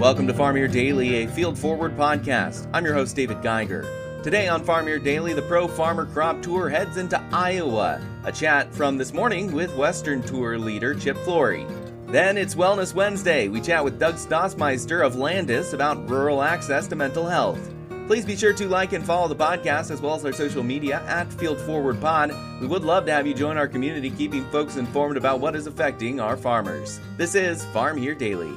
Welcome to Farm Here Daily, a Field Forward podcast. I'm your host, David Geiger. Today on Farm Here Daily, the Pro Farmer Crop Tour heads into Iowa. A chat from this morning with Western Tour leader Chip Flory. Then it's Wellness Wednesday. We chat with Doug Stossmeister of Landus about rural access to mental health. Please be sure to like and follow the podcast as well as our social media at Field Forward Pod. We would love to have you join our community, keeping folks informed about what is affecting our farmers. This is Farm Here Daily.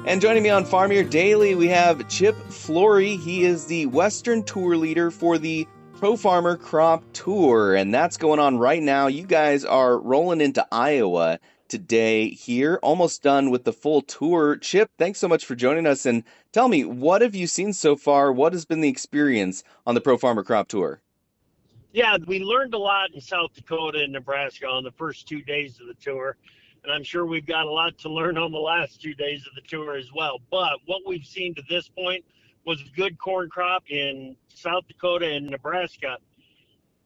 And joining me on Farm Here Daily, we have Chip Flory. He is the Western Tour leader for the Pro Farmer Crop Tour, and that's going on right now. You guys are rolling into Iowa today here, almost done with the full tour. Chip, thanks so much for joining us, and tell me, what have you seen so far? What has been the experience on the Pro Farmer Crop Tour? Yeah, we learned a lot in South Dakota and Nebraska on the first 2 days of the tour. And I'm sure we've got a lot to learn on the last 2 days of the tour as well. But what we've seen to this point was a good corn crop in South Dakota and Nebraska.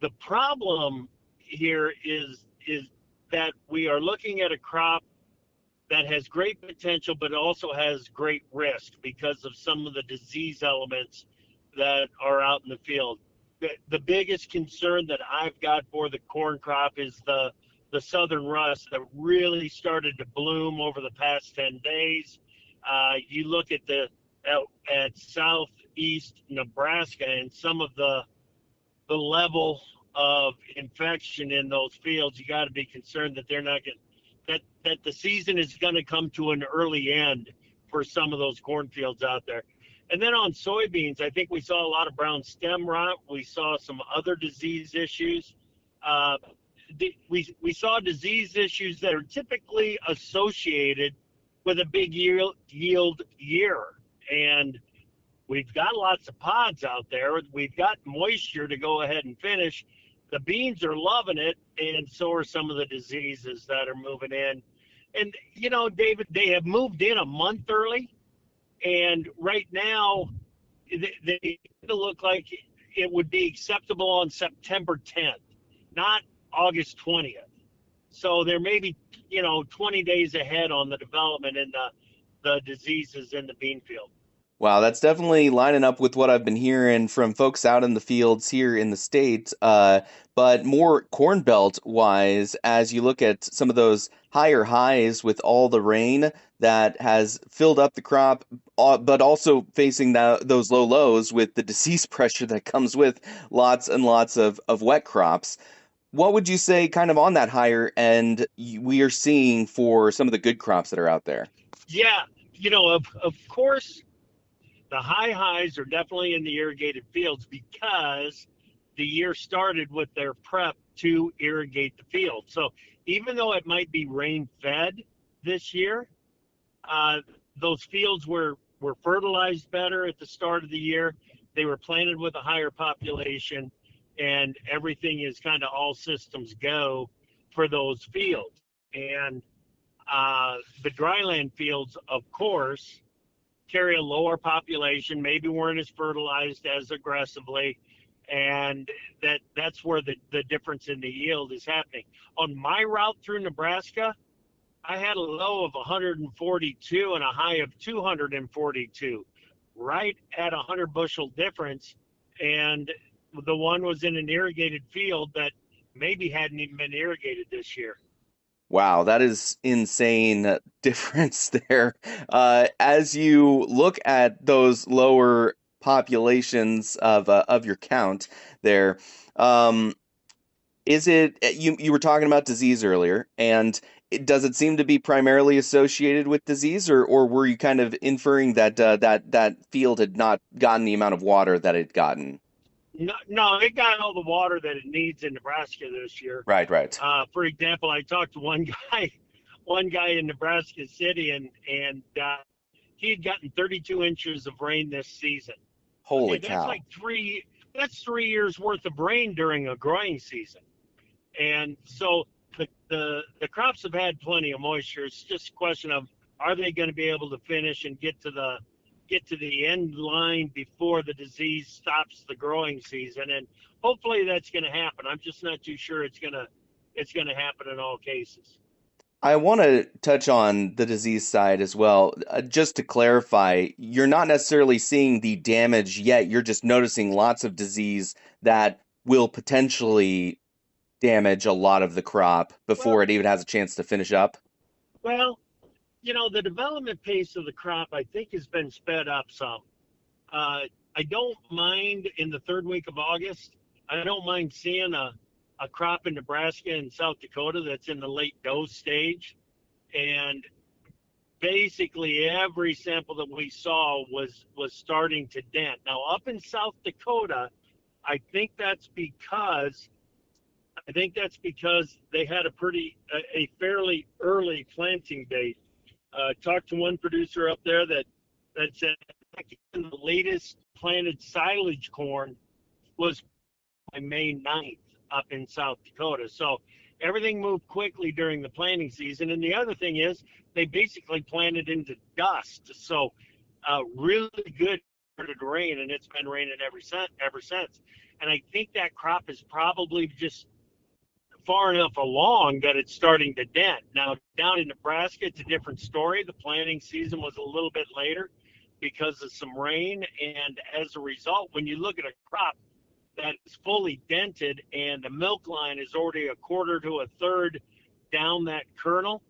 The problem here is that we are looking at a crop that has great potential, but also has great risk because of some of the disease elements that are out in the field. The biggest concern that I've got for the corn crop is the southern rust that really started to bloom over the past 10 days. You look at southeast Nebraska and some of the level of infection in those fields, you got to be concerned that they're not that the season is going to come to an early end for some of those cornfields out there. And then on soybeans, I think we saw a lot of brown stem rot. We saw some other disease issues. We saw disease issues that are typically associated with a big yield year. And we've got lots of pods out there. We've got moisture to go ahead and finish. The beans are loving it, and so are some of the diseases that are moving in. And, you know, David, they have moved in a month early. And right now, they look like it would be acceptable on September 10th, not August 20th. So they're maybe, 20 days ahead on the development in the diseases in the bean field. Wow, that's definitely lining up with what I've been hearing from folks out in the fields here in the States. But more Corn Belt wise, as you look at some of those higher highs with all the rain that has filled up the crop, but also facing those low lows with the disease pressure that comes with lots and lots of wet crops. What would you say kind of on that higher end we are seeing for some of the good crops that are out there? Yeah, of course, the high highs are definitely in the irrigated fields because the year started with their prep to irrigate the field. So even though it might be rain fed this year, those fields were fertilized better at the start of the year. They were planted with a higher population, and everything is kind of all systems go for those fields. And the dryland fields, of course, carry a lower population, maybe weren't as fertilized as aggressively, and that's where the difference in the yield is happening. On my route through Nebraska, I had a low of 142 and a high of 242, right at 100 bushel difference, and the one was in an irrigated field that maybe hadn't even been irrigated this year. Wow, that is insane difference there. As you look at those lower populations of your count there, is it you were talking about disease earlier, and does it seem to be primarily associated with disease, or were you kind of inferring that that field had not gotten the amount of water that it had gotten? No, it got all the water that it needs in Nebraska this year. Right. For example, I talked to one guy in Nebraska City, and he had gotten 32 inches of rain this season. Holy cow! That's 3 years worth of rain during a growing season, and so the crops have had plenty of moisture. It's just a question of, are they going to be able to finish and get to get to the end line before the disease stops the growing season, and hopefully that's going to happen. I'm just not too sure it's going to happen in all cases. I want to touch on the disease side as well. Just to clarify, you're not necessarily seeing the damage yet. You're just noticing lots of disease that will potentially damage a lot of the crop before Well, it even has a chance to finish up. well, the development pace of the crop, I think, has been sped up some. I don't mind in the third week of August. I don't mind seeing a crop in Nebraska and South Dakota that's in the late dose stage. And basically every sample that we saw was starting to dent. Now up in South Dakota, I think that's because they had a fairly early planting date. Talked to one producer up there that said the latest planted silage corn was by May 9th up in South Dakota. So everything moved quickly during the planting season. And the other thing is they basically planted into dust. So really good started to rain, and it's been raining ever since. And I think that crop is probably just far enough along that it's starting to dent. Now, down in Nebraska, it's a different story. The planting season was a little bit later because of some rain. And as a result, when you look at a crop that is fully dented and the milk line is already a quarter to a third down that kernel,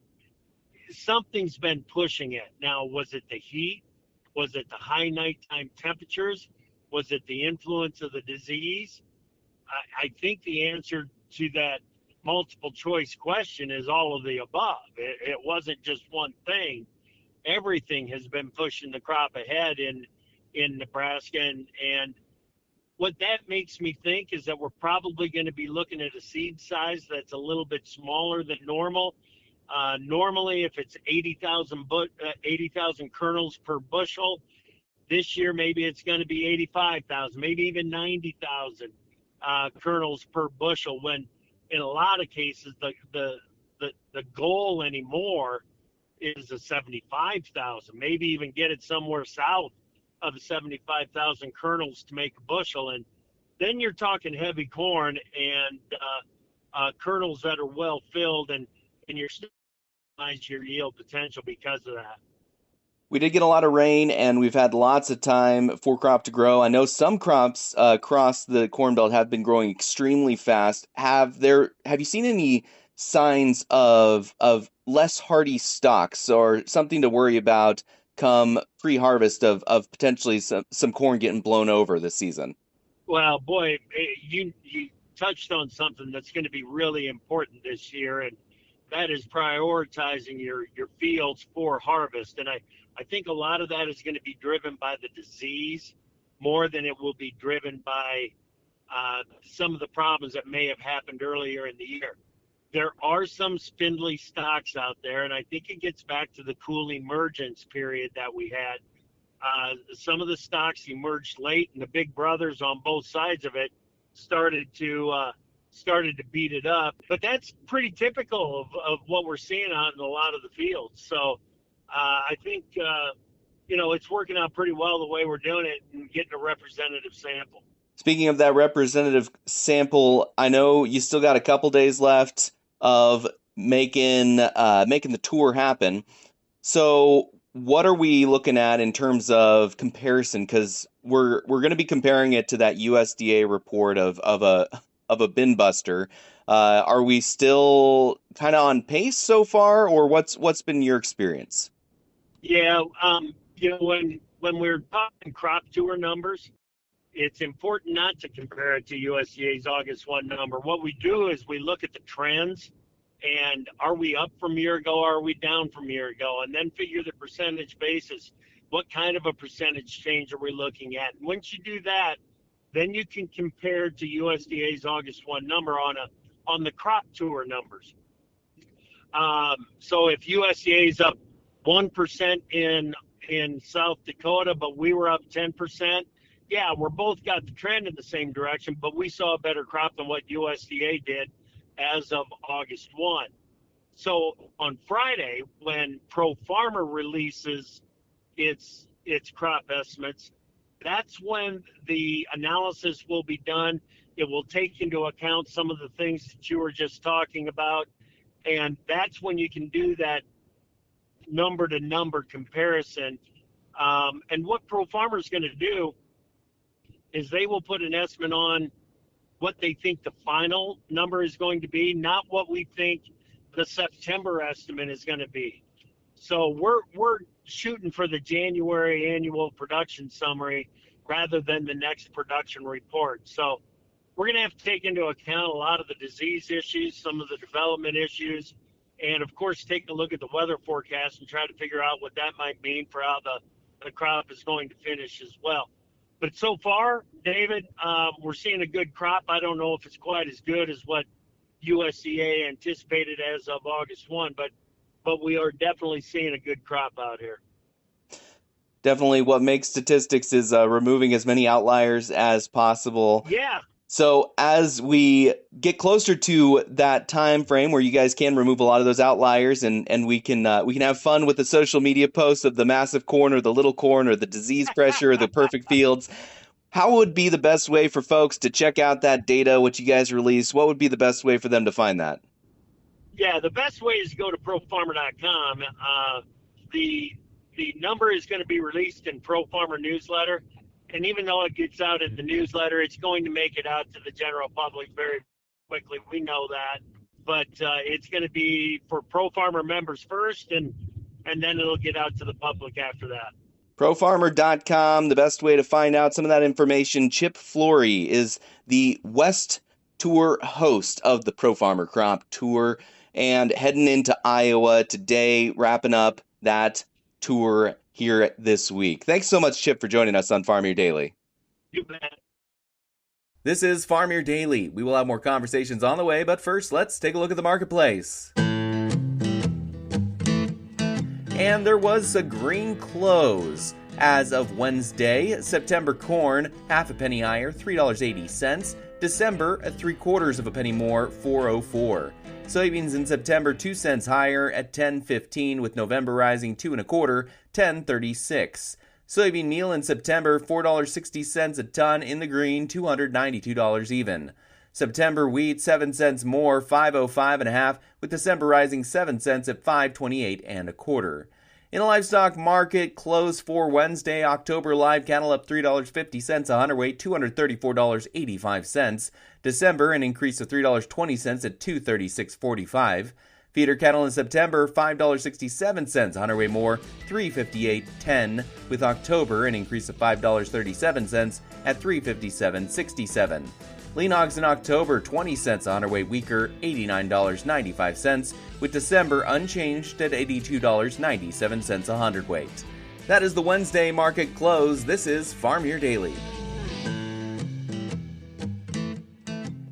something's been pushing it. Now, was it the heat? Was it the high nighttime temperatures? Was it the influence of the disease? I think the answer to that multiple choice question is all of the above. It wasn't just one thing. Everything has been pushing the crop ahead in Nebraska. And what that makes me think is that we're probably going to be looking at a seed size that's a little bit smaller than normal. Normally, if it's 80,000 kernels per bushel, this year maybe it's going to be 85,000, maybe even 90,000 kernels per bushel, when in a lot of cases the goal anymore is a 75,000, maybe even get it somewhere south of the 75,000 kernels to make a bushel. And then you're talking heavy corn and kernels that are well filled, and you're still your yield potential because of that. We did get a lot of rain, and we've had lots of time for crop to grow. I know some crops across the Corn Belt have been growing extremely fast. Have you seen any signs of less hardy stalks or something to worry about come pre-harvest of potentially some corn getting blown over this season? Well, boy, you touched on something that's going to be really important this year, and that is prioritizing your fields for harvest. And I think a lot of that is going to be driven by the disease more than it will be driven by some of the problems that may have happened earlier in the year. There are some spindly stalks out there, and I think it gets back to the cool emergence period that we had. Some of the stalks emerged late, and the big brothers on both sides of it started to beat it up. But that's pretty typical of what we're seeing out in a lot of the fields. So I think, it's working out pretty well the way we're doing it and getting a representative sample. Speaking of that representative sample, I know you still got a couple days left of making the tour happen. So what are we looking at in terms of comparison? Because we're going to be comparing it to that USDA report of a bin buster. Are we still kind of on pace so far, or what's been your experience? Yeah, when we're talking crop tour numbers, it's important not to compare it to USDA's August 1 number. What we do is we look at the trends, and are we up from a year ago, or are we down from a year ago, and then figure the percentage basis. What kind of a percentage change are we looking at? And once you do that, then you can compare to USDA's August 1 number on the crop tour numbers. So if USDA is up 1% in South Dakota, but we were up 10%, yeah, we're both got the trend in the same direction, but we saw a better crop than what USDA did as of August 1. So on Friday, when Pro Farmer releases its its crop estimates, that's when the analysis will be done. It will take into account some of the things that you were just talking about. And that's when you can do that number to number comparison. And what Pro Farmer is going to do is they will put an estimate on what they think the final number is going to be, not what we think the September estimate is going to be. So we're shooting for the January annual production summary rather than the next production report. So we're going to have to take into account a lot of the disease issues, some of the development issues, and of course take a look at the weather forecast and try to figure out what that might mean for how the crop is going to finish as well. But so far, David, we're seeing a good crop. I don't know if it's quite as good as what USDA anticipated as of August 1, but we are definitely seeing a good crop out here. Definitely what makes statistics is removing as many outliers as possible. Yeah. So as we get closer to that time frame where you guys can remove a lot of those outliers and we can have fun with the social media posts of the massive corn or the little corn or the disease pressure or the perfect fields, how would be the best way for folks to check out that data, what you guys release? What would be the best way for them to find that? Yeah, the best way is to go to profarmer.com. The number is going to be released in Pro Farmer newsletter. And even though it gets out in the newsletter, it's going to make it out to the general public very quickly. We know that. But it's going to be for Pro Farmer members first, and then it'll get out to the public after that. Profarmer.com, the best way to find out some of that information. Chip Flory is the West Tour host of the Pro Farmer Crop Tour and heading into Iowa today, wrapping up that tour here this week. Thanks so much, Chip, for joining us on Farm Your Daily. You bet. This is Farm Your Daily. We will have more conversations on the way, but first, let's take a look at the marketplace. And there was a green close. As of Wednesday, September corn, half a penny higher, $3.80. December, at 3/4 penny more, $4.04. Soybeans in September 2 cents higher at $10.15, with November rising 2 1/4, $10.36. Soybean meal in September $4.60 a ton in the green, $292 even. September wheat 7 cents more, $5.05 1/2, with December rising 7 cents at $5.28 1/4. In the livestock market, close for Wednesday, October live cattle up $3.50 a hundredweight, $234.85. December, an increase of $3.20 at $236.45. Feeder cattle in September, $5.67 a hundredweight more, $358.10, with October, an increase of $5.37 at $357.67. Lean hogs in October, 20 cents a hundredweight weaker, $89.95, with December unchanged at $82.97 a hundredweight. That is the Wednesday market close. This is Farm Your Daily.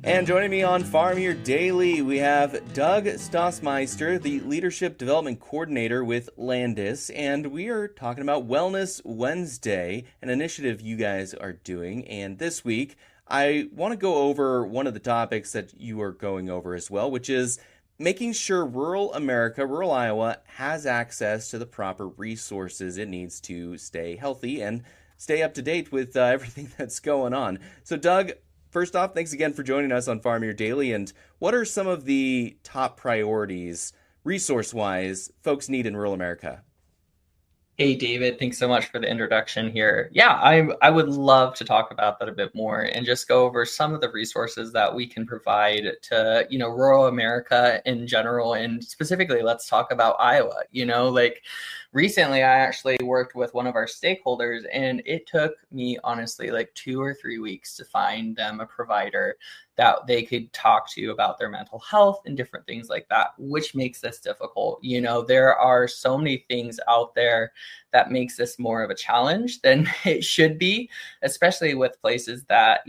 And joining me on Farm Your Daily, we have Doug Stossmeister, the Leadership Development Coordinator with Landus, and we are talking about Wellness Wednesday, an initiative you guys are doing. And this week, I want to go over one of the topics that you are going over as well, which is making sure rural America, rural Iowa, has access to the proper resources it needs to stay healthy and stay up to date with everything that's going on. So, Doug, first off, thanks again for joining us on Farm Your Daily. And what are some of the top priorities, resource-wise, folks need in rural America? Hey, David, thanks so much for the introduction here. Yeah, I would love to talk about that a bit more and just go over some of the resources that we can provide to, rural America in general. And specifically, let's talk about Iowa. Recently, I actually worked with one of our stakeholders, and it took me, honestly, 2 or 3 weeks to find them a provider that they could talk to about their mental health and different things like that, which makes this difficult. There are so many things out there that makes this more of a challenge than it should be, especially with places that,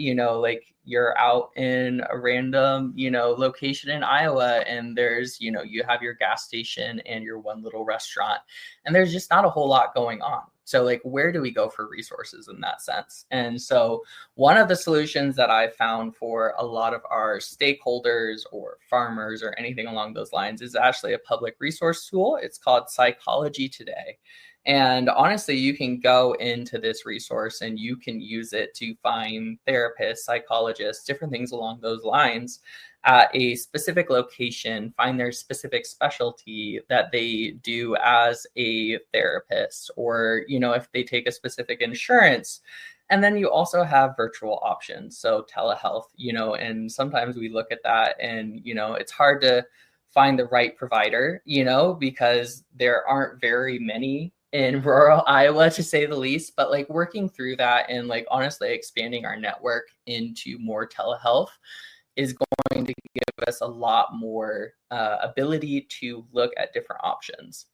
you're out in a random, location in Iowa, and there's, you have your gas station and your one little restaurant, and there's just not a whole lot going on. So where do we go for resources in that sense? And so one of the solutions that I found for a lot of our stakeholders or farmers or anything along those lines is actually a public resource tool. It's called Psychology Today. And honestly, you can go into this resource and you can use it to find therapists, psychologists, different things along those lines at a specific location, find their specific specialty that they do as a therapist, or, if they take a specific insurance. And then you also have virtual options. So telehealth, and sometimes we look at that and, it's hard to find the right provider, because there aren't very many in rural Iowa, to say the least. But like working through that and like honestly expanding our network into more telehealth is going to give us a lot more ability to look at different options.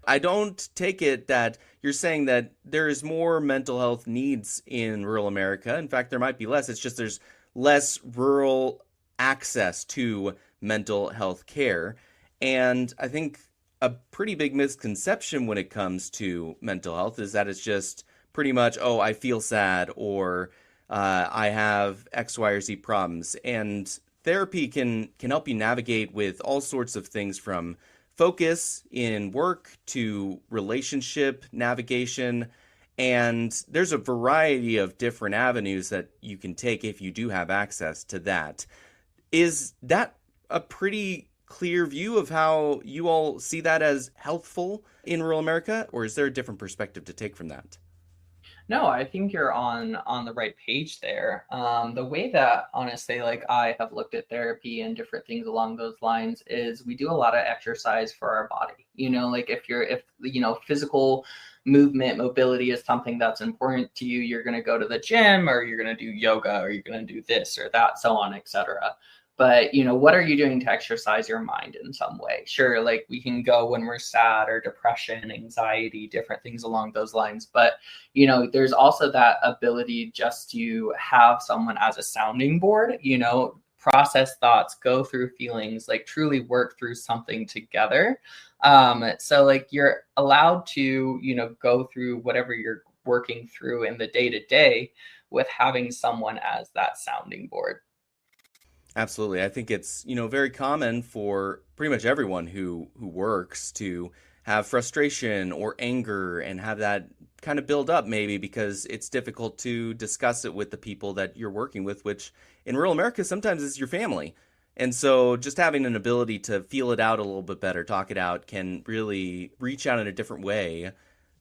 I don't take it that you're saying that there's more mental health needs in rural America. In fact, there might be less. It's just there's less rural access to mental health care. And I think a pretty big misconception when it comes to mental health is that it's just pretty much, oh, I feel sad, or I have X, Y, or Z problems. And therapy can help you navigate with all sorts of things, from focus in work to relationship navigation. And there's a variety of different avenues that you can take if you do have access to that. Is that a pretty clear view of how you all see that as healthful in rural America, or is there a different perspective to take from that? No, I think you're on the right page there. The way that honestly, like I have looked at therapy and different things along those lines is we do a lot of exercise for our body. Like if physical movement, mobility is something that's important to you, you're going to go to the gym, or you're going to do yoga, or you're going to do this or that, so on, etc. But, what are you doing to exercise your mind in some way? Sure, like we can go when we're sad, or depression, anxiety, different things along those lines. But, there's also that ability just to have someone as a sounding board, process thoughts, go through feelings, like truly work through something together. So like you're allowed to, go through whatever you're working through in the day to day with having someone as that sounding board. Absolutely. I think it's, very common for pretty much everyone who works to have frustration or anger and have that kind of build up, maybe because it's difficult to discuss it with the people that you're working with, which in rural America sometimes is your family. And so just having an ability to feel it out a little bit better, talk it out, can really reach out in a different way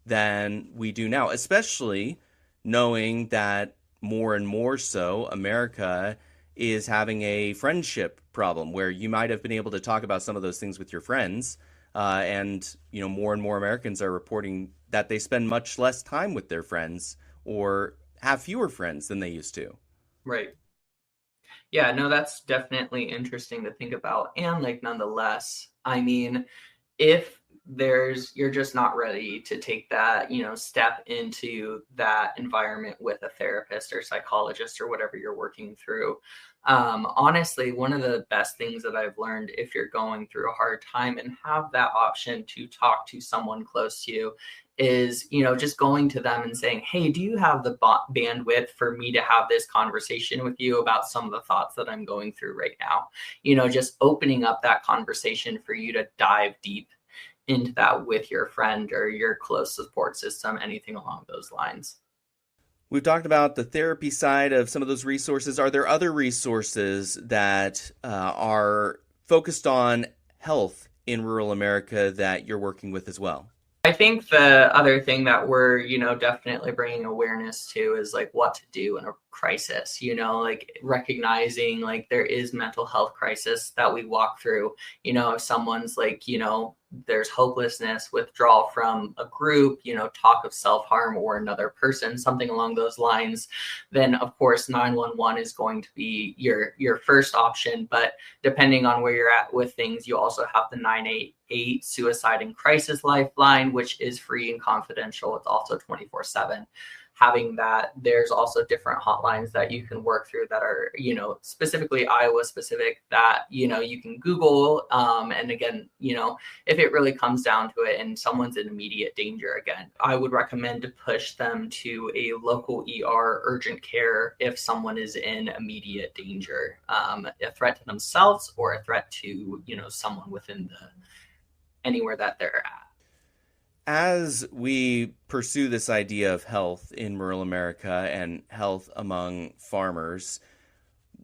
than we do now, especially knowing that more and more so America is having a friendship problem where you might have been able to talk about some of those things with your friends. And more and more Americans are reporting that they spend much less time with their friends or have fewer friends than they used to. Right. Yeah, no, that's definitely interesting to think about. And like, nonetheless, I mean, if you're just not ready to take that, step into that environment with a therapist or psychologist or whatever you're working through. Honestly, one of the best things that I've learned, if you're going through a hard time and have that option to talk to someone close to you, is, just going to them and saying, hey, do you have the bandwidth for me to have this conversation with you about some of the thoughts that I'm going through right now? Just opening up that conversation for you to dive deep into that with your friend or your close support system, anything along those lines. We've talked about the therapy side of some of those resources. Are there other resources that are focused on health in rural America that you're working with as well? I think the other thing that we're, definitely bringing awareness to is like what to do in a crisis, like recognizing like there is mental health crisis that we walk through, if someone's like, there's hopelessness, withdrawal from a group, talk of self-harm or another person, something along those lines, then of course 911 is going to be your first option. But depending on where you're at with things, you also have the 988 suicide and crisis lifeline, which is free and confidential. It's also 24/7. Having that, there's also different hotlines that you can work through that are, specifically Iowa specific, that, you can Google. And again, if it really comes down to it and someone's in immediate danger, again, I would recommend to push them to a local ER urgent care if someone is in immediate danger, a threat to themselves or a threat to, someone within anywhere that they're at. As we pursue this idea of health in rural America and health among farmers,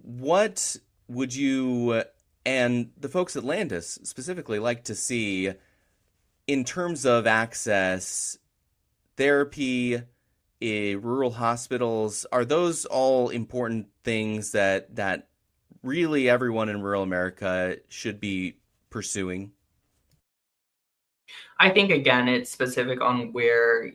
what would you and the folks at Landus specifically like to see in terms of access, therapy, rural hospitals? Are those all important things that really everyone in rural America should be pursuing? I think again, it's specific on where,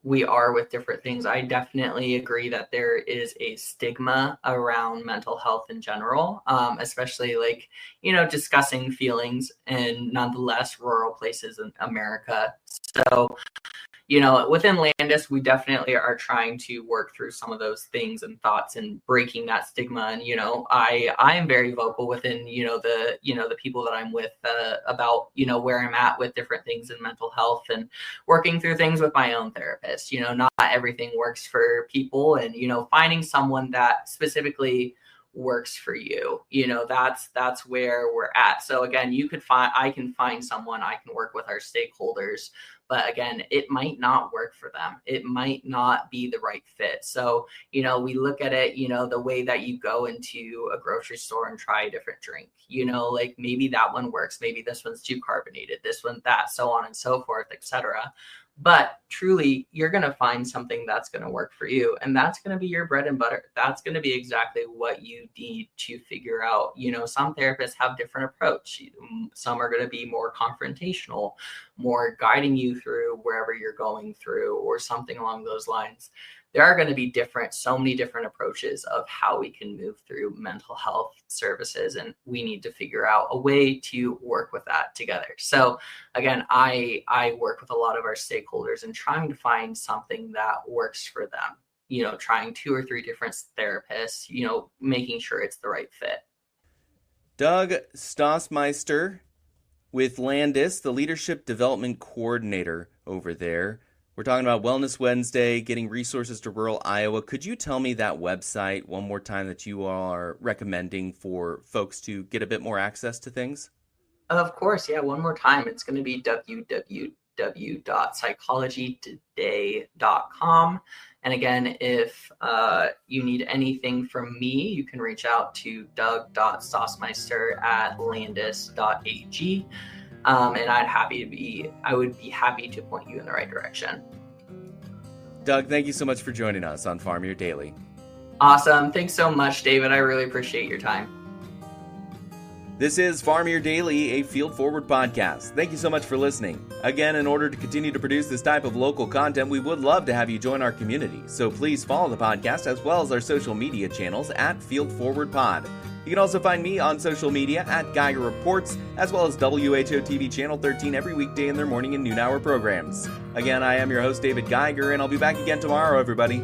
we are with different things. I definitely agree that there is a stigma around mental health in general, especially discussing feelings in nonetheless rural places in America. So, within Landus, we definitely are trying to work through some of those things and thoughts and breaking that stigma. And, I am very vocal within, the people that I'm with about, where I'm at with different things in mental health and working through things with my own therapist. Not everything works for people, and, finding someone that specifically works for you, that's where we're at. So again, I can find someone, I can work with our stakeholders, but again, it might not work for them. It might not be the right fit. So, we look at it, the way that you go into a grocery store and try a different drink, maybe that one works. Maybe this one's too carbonated, this one, that, so on and so forth, etc. But truly, you're going to find something that's going to work for you. And that's going to be your bread and butter. That's going to be exactly what you need to figure out. Some therapists have different approach. Some are going to be more confrontational, more guiding you through wherever you're going through or something along those lines. There are going to be so many different approaches of how we can move through mental health services, and we need to figure out a way to work with that together. So again, I work with a lot of our stakeholders and trying to find something that works for them, trying 2 or 3 different therapists, making sure it's the right fit. Doug Stossmeister with Landus, the Leadership Development Coordinator over there. We're talking about Wellness Wednesday, getting resources to rural Iowa. Could you tell me that website one more time that you are recommending for folks to get a bit more access to things? Of course. Yeah. One more time. It's going to be www.psychologytoday.com. And again, if you need anything from me, you can reach out to doug.stossmeister@landus.ag. And I would be happy to point you in the right direction. Doug, thank you so much for joining us on Farm Your Daily. Awesome. Thanks so much, David. I really appreciate your time. This is Farm Your Daily, a Field Forward podcast. Thank you so much for listening. Again, in order to continue to produce this type of local content, we would love to have you join our community. So please follow the podcast as well as our social media channels at Field Forward Pod. You can also find me on social media at Geiger Reports, as well as WHO TV Channel 13 every weekday in their morning and noon hour programs. Again, I am your host, David Geiger, and I'll be back again tomorrow, everybody.